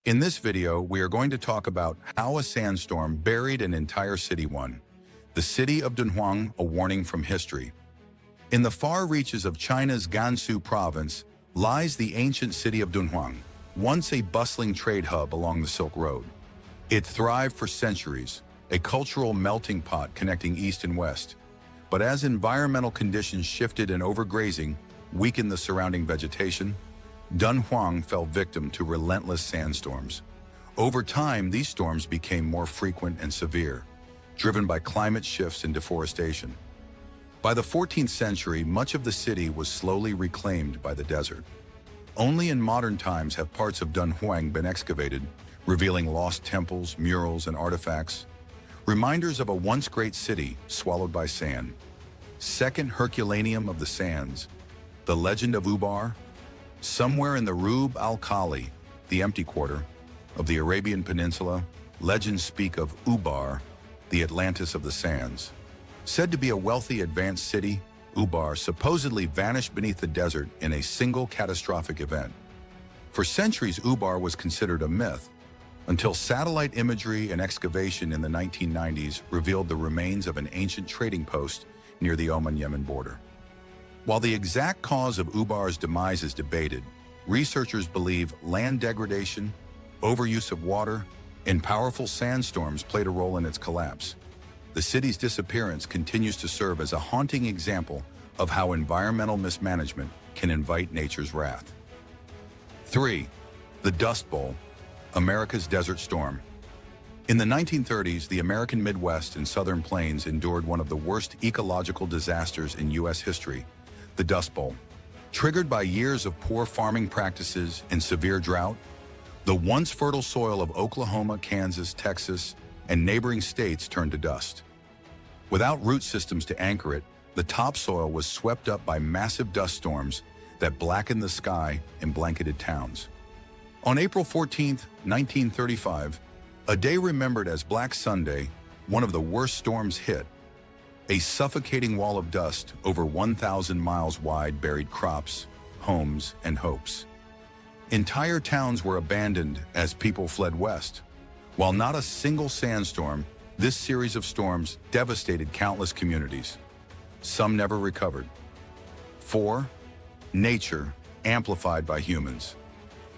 In this video, we are going to talk about how a sandstorm buried an entire city. The city of Dunhuang, a warning from history. In the far reaches of China's Gansu province lies the ancient city of Dunhuang, once a bustling trade hub along the Silk Road. It thrived for centuries, a cultural melting pot connecting east and west. But as environmental conditions shifted and overgrazing weakened the surrounding vegetation, Dunhuang fell victim to relentless sandstorms. Over time, these storms became more frequent and severe, driven by climate shifts and deforestation. By the 14th century, much of the city was slowly reclaimed by the desert. Only in modern times have parts of Dunhuang been excavated, revealing lost temples, murals, and artifacts, reminders of a once great city swallowed by sand. Second Herculaneum of the Sands, the legend of Ubar. Somewhere in the Rub al-Khali, the empty quarter of the Arabian Peninsula, legends speak of Ubar, the Atlantis of the sands. Said to be a wealthy, advanced city, Ubar supposedly vanished beneath the desert in a single catastrophic event. For centuries, Ubar was considered a myth, until satellite imagery and excavation in the 1990s revealed the remains of an ancient trading post near the Oman-Yemen border. While the exact cause of Ubar's demise is debated, researchers believe land degradation, overuse of water, and powerful sandstorms played a role in its collapse. The city's disappearance continues to serve as a haunting example of how environmental mismanagement can invite nature's wrath. 3. The Dust Bowl, America's desert storm. In the 1930s, the American Midwest and Southern Plains endured one of the worst ecological disasters in U.S. history, the Dust Bowl. Triggered by years of poor farming practices and severe drought, the once fertile soil of Oklahoma, Kansas, Texas, and neighboring states turned to dust. Without root systems to anchor it, the topsoil was swept up by massive dust storms that blackened the sky and blanketed towns. On April 14, 1935, a day remembered as Black Sunday, one of the worst storms hit. A suffocating wall of dust over 1,000 miles wide buried crops, homes, and hopes. Entire towns were abandoned as people fled west. While not a single sandstorm, this series of storms devastated countless communities. Some never recovered. 4. Nature, amplified by humans.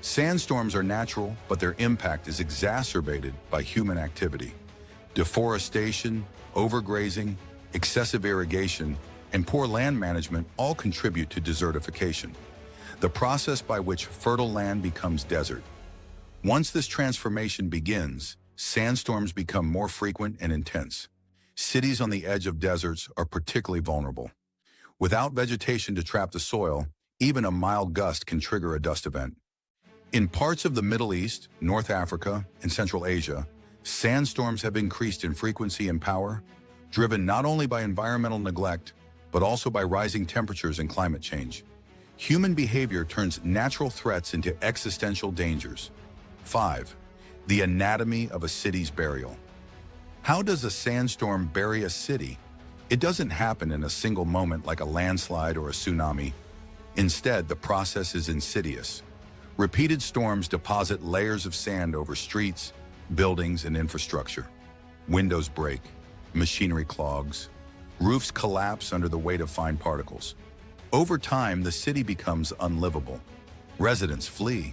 Sandstorms are natural, but their impact is exacerbated by human activity. Deforestation, overgrazing, excessive irrigation, and poor land management all contribute to desertification, the process by which fertile land becomes desert. Once this transformation begins, sandstorms become more frequent and intense. Cities on the edge of deserts are particularly vulnerable. Without vegetation to trap the soil, even a mild gust can trigger a dust event. In parts of the Middle East, North Africa, and Central Asia, sandstorms have increased in frequency and power, driven not only by environmental neglect, but also by rising temperatures and climate change. Human behavior turns natural threats into existential dangers. 5. The anatomy of a city's burial. How does a sandstorm bury a city? It doesn't happen in a single moment like a landslide or a tsunami. Instead, the process is insidious. Repeated storms deposit layers of sand over streets, buildings, and infrastructure. Windows break, machinery clogs, roofs collapse under the weight of fine particles. Over time, the city becomes unlivable. Residents flee.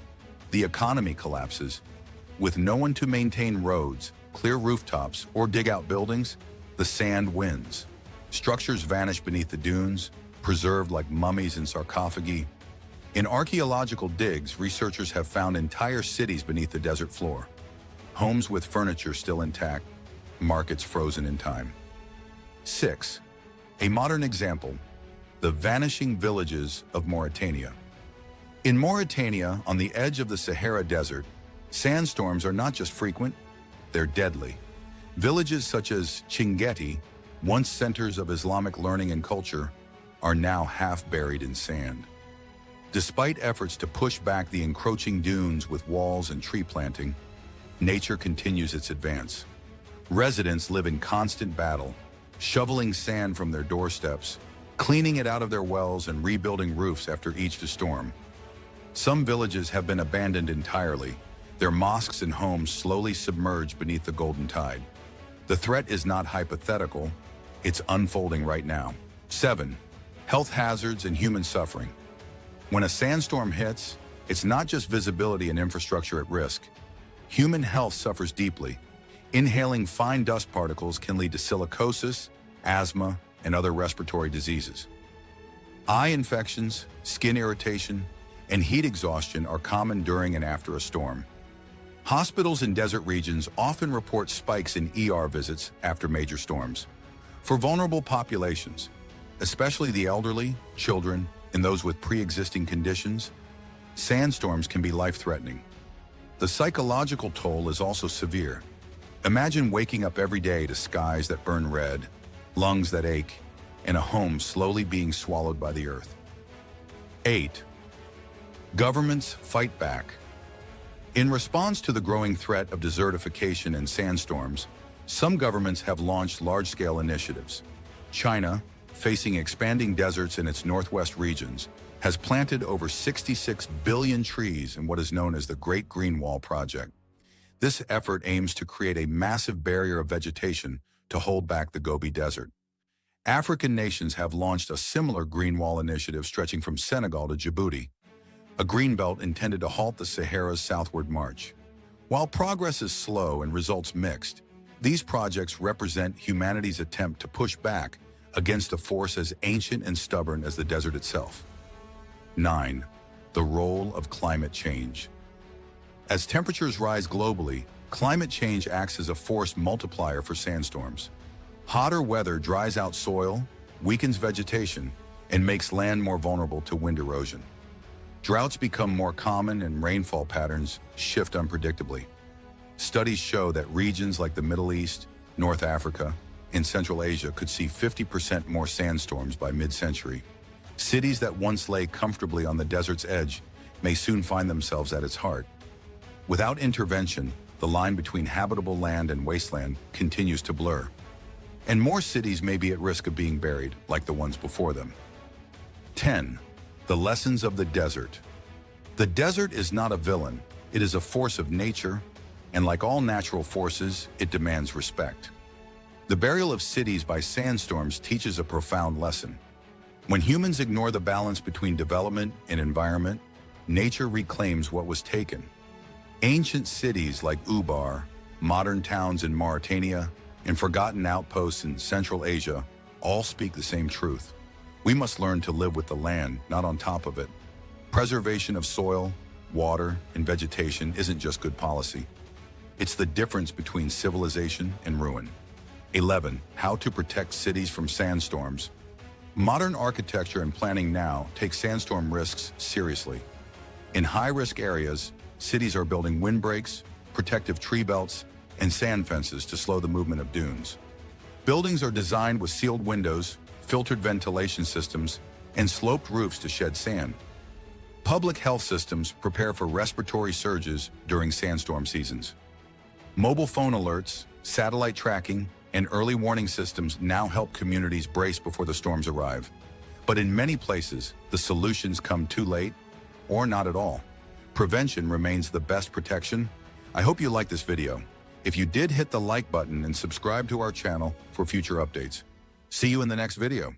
The economy collapses. With no one to maintain roads, clear rooftops, or dig out buildings, the sand wins. Structures vanish beneath the dunes, preserved like mummies in sarcophagi. In archaeological digs, researchers have found entire cities beneath the desert floor. Homes with furniture still intact, markets frozen in time. 6. A modern example, the vanishing villages of Mauritania. In Mauritania, on the edge of the Sahara Desert, sandstorms are not just frequent, they're deadly. Villages such as Chinguetti, once centers of Islamic learning and culture, are now half buried in sand. Despite efforts to push back the encroaching dunes with walls and tree planting, nature continues its advance. Residents live in constant battle, shoveling sand from their doorsteps, cleaning it out of their wells, and rebuilding roofs after each storm. Some villages have been abandoned entirely, Their mosques and homes slowly submerge beneath the golden tide. The threat is not hypothetical, it's unfolding right now. 7. Health hazards and human suffering. When a sandstorm hits, it's not just visibility and infrastructure at risk. Human health suffers deeply. Inhaling fine dust particles can lead to silicosis, asthma, and other respiratory diseases. Eye infections, skin irritation, and heat exhaustion are common during and after a storm. Hospitals in desert regions often report spikes in ER visits after major storms. For vulnerable populations, especially the elderly, children, and those with pre-existing conditions, sandstorms can be life-threatening. The psychological toll is also severe. Imagine waking up every day to skies that burn red, lungs that ache, and a home slowly being swallowed by the earth. 8. Governments fight back. In response to the growing threat of desertification and sandstorms, some governments have launched large-scale initiatives. China, facing expanding deserts in its northwest regions, has planted over 66 billion trees in what is known as the Great Green Wall Project. This effort aims to create a massive barrier of vegetation to hold back the Gobi Desert. African nations have launched a similar green wall initiative stretching from Senegal to Djibouti, a greenbelt intended to halt the Sahara's southward march. While progress is slow and results mixed, these projects represent humanity's attempt to push back against a force as ancient and stubborn as the desert itself. 9. The role of climate change. As temperatures rise globally, climate change acts as a force multiplier for sandstorms. Hotter weather dries out soil, weakens vegetation, and makes land more vulnerable to wind erosion. Droughts become more common and rainfall patterns shift unpredictably. Studies show that regions like the Middle East, North Africa, and Central Asia could see 50% more sandstorms by mid-century. Cities that once lay comfortably on the desert's edge may soon find themselves at its heart. Without intervention, the line between habitable land and wasteland continues to blur. And more cities may be at risk of being buried, like the ones before them. 10. The lessons of the desert. The desert is not a villain, it is a force of nature, and like all natural forces, it demands respect. The burial of cities by sandstorms teaches a profound lesson. When humans ignore the balance between development and environment, nature reclaims what was taken. Ancient cities like Ubar, modern towns in Mauritania, and forgotten outposts in Central Asia all speak the same truth. We must learn to live with the land, not on top of it. Preservation of soil, water, and vegetation isn't just good policy. It's the difference between civilization and ruin. 11. How to protect cities from sandstorms. Modern architecture and planning now take sandstorm risks seriously. In high-risk areas, cities are building windbreaks, protective tree belts, and sand fences to slow the movement of dunes. Buildings are designed with sealed windows, filtered ventilation systems, and sloped roofs to shed sand. Public health systems prepare for respiratory surges during sandstorm seasons. Mobile phone alerts, satellite tracking, and early warning systems now help communities brace before the storms arrive. But in many places, the solutions come too late or not at all. Prevention remains the best protection. I hope you liked this video. If you did, hit the like button and subscribe to our channel for future updates. See you in the next video.